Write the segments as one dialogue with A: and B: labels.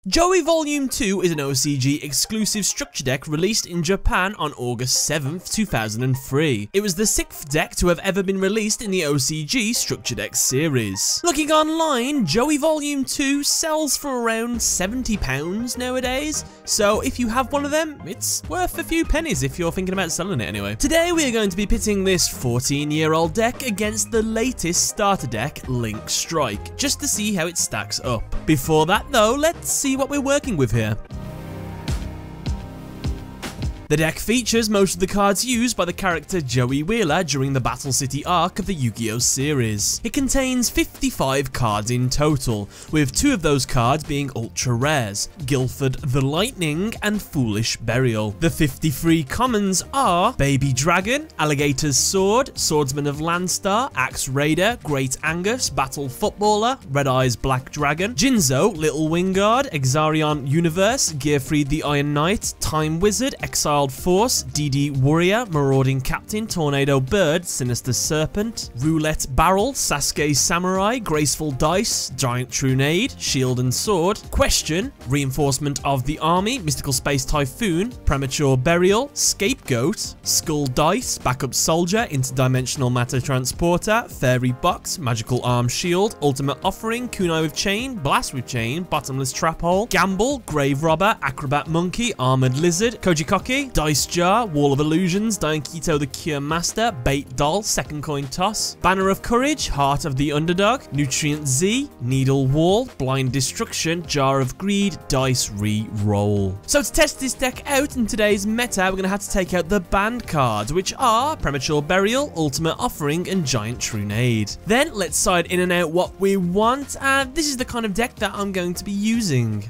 A: Joey Volume 2 is an OCG exclusive structure deck released in Japan on August 7th, 2003. It was the 6th deck to have ever been released in the OCG structure deck series. Looking online, Joey Volume 2 sells for around £70 nowadays, so if you have one of them, it's worth a few pennies if you're thinking about selling it anyway. Today we are going to be pitting this 14-year-old deck against the latest starter deck, Link Strike, just to see how it stacks up. Before that though, let's see what we're working with here. The deck features most of the cards used by the character Joey Wheeler during the Battle City arc of the Yu-Gi-Oh series. It contains 55 cards in total, with 2 of those cards being ultra rares, Guilford the Lightning and Foolish Burial. The 53 commons are Baby Dragon, Alligator's Sword, Swordsman of Landstar, Axe Raider, Great Angus, Battle Footballer, Red Eyes Black Dragon, Jinzo, Little Wingard, Exarion Universe, Gearfried the Iron Knight, Time Wizard, Exile Force, DD Warrior, Marauding Captain, Tornado Bird, Sinister Serpent, Roulette Barrel, Sasuke Samurai, Graceful Dice, Giant Trunade, Shield and Sword, Question, Reinforcement of the Army, Mystical Space Typhoon, Premature Burial, Scapegoat, Skull Dice, Backup Soldier, Interdimensional Matter Transporter, Fairy Box, Magical Arm Shield, Ultimate Offering, Kunai with Chain, Blast with Chain, Bottomless Trap Hole, Gamble, Grave Robber, Acrobat Monkey, Armored Lizard, Kojikoki, Dice Jar, Wall of Illusions, Daikito the Cure Master, Bait Doll, Second Coin Toss, Banner of Courage, Heart of the Underdog, Nutrient Z, Needle Wall, Blind Destruction, Jar of Greed, Dice Re-Roll. So to test this deck out in today's meta, we're going to have to take out the banned cards, which are Premature Burial, Ultimate Offering, and Giant Trunade. Then let's side in and out what we want, and this is the kind of deck that I'm going to be using.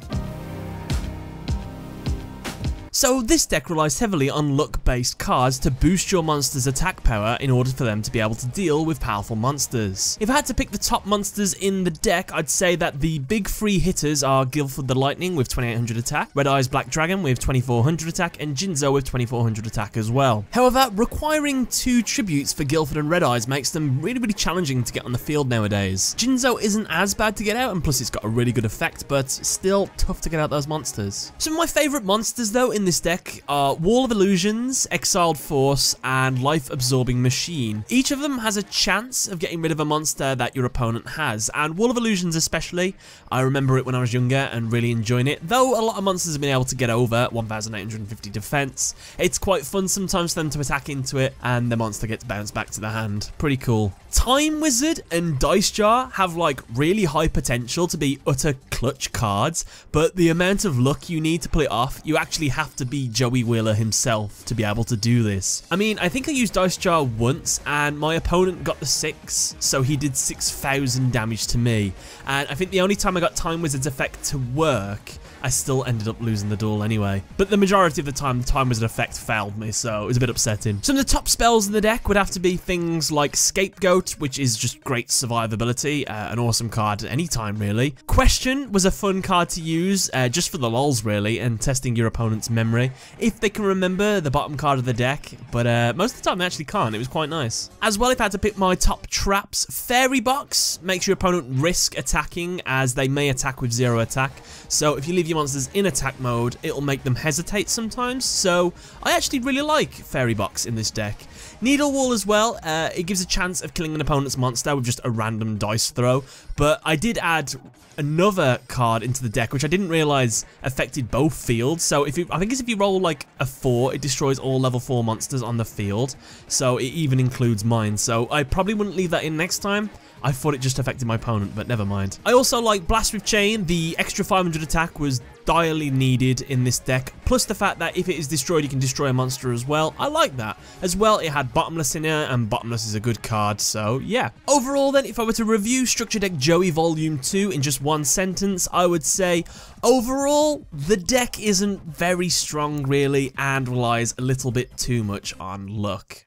A: So this deck relies heavily on luck-based cards to boost your monster's attack power in order for them to be able to deal with powerful monsters. If I had to pick the top monsters in the deck, I'd say that the big 3 hitters are Guilford the Lightning with 2800 attack, Red Eyes Black Dragon with 2400 attack, and Jinzo with 2400 attack as well. However, requiring 2 tributes for Guilford and Red Eyes makes them really challenging to get on the field nowadays. Jinzo isn't as bad to get out, and plus it's got a really good effect, but still tough to get out those monsters. Some of my favourite monsters though in this deck are Wall of Illusions, Exiled Force, and Life Absorbing Machine. Each of them has a chance of getting rid of a monster that your opponent has, and Wall of Illusions especially, I remember it when I was younger and really enjoying it, though a lot of monsters have been able to get over 1850 defense. It's quite fun sometimes for them to attack into it and the monster gets bounced back to the hand. Pretty cool. Time Wizard and Dice Jar have like really high potential to be utter clutch cards, but the amount of luck you need to pull it off, you actually have to be Joey Wheeler himself to be able to do this. I mean, I think I used Dice Jar once and my opponent got the 6, so he did 6,000 damage to me, and I think the only time I got Time Wizard's effect to work, I still ended up losing the duel anyway. But the majority of the time, the Time Wizard effect failed me, so it was a bit upsetting. Some of the top spells in the deck would have to be things like Scapegoat, which is just great survivability, an awesome card at any time really. Question was a fun card to use, just for the lols really, and testing your opponent's memory, if they can remember the bottom card of the deck, but most of the time they actually can't. It was quite nice. As well, if I had to pick my top traps, Fairy Box makes your opponent risk attacking, as they may attack with 0 attack, so if you leave your monsters in attack mode, it'll make them hesitate sometimes, so I actually really like Fairy Box in this deck. Needle Wall as well, it gives a chance of killing an opponent's monster with just a random dice throw, but I did add another card into the deck which I didn't realise affected both fields, so I think if you roll like a 4, it destroys all level 4 monsters on the field, so it even includes mine, so I probably wouldn't leave that in next time. I thought it just affected my opponent, but never mind. I also like Blast with Chain. The extra 500 attack was direly needed in this deck, plus the fact that if it is destroyed, you can destroy a monster as well. I like that. As well, it had Bottomless in here, and Bottomless is a good card, so yeah. Overall then, if I were to review Structure Deck Joey Volume 2 in just one sentence, I would say, overall, the deck isn't very strong really, and relies a little bit too much on luck.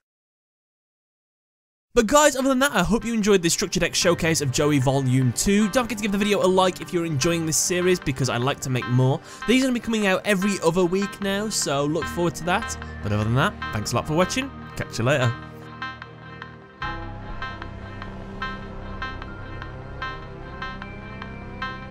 A: But guys, other than that, I hope you enjoyed this Structure Deck showcase of Joey Volume 2. Don't forget to give the video a like if you're enjoying this series, because I like to make more. These are going to be coming out every other week now, so look forward to that. But other than that, thanks a lot for watching. Catch you later.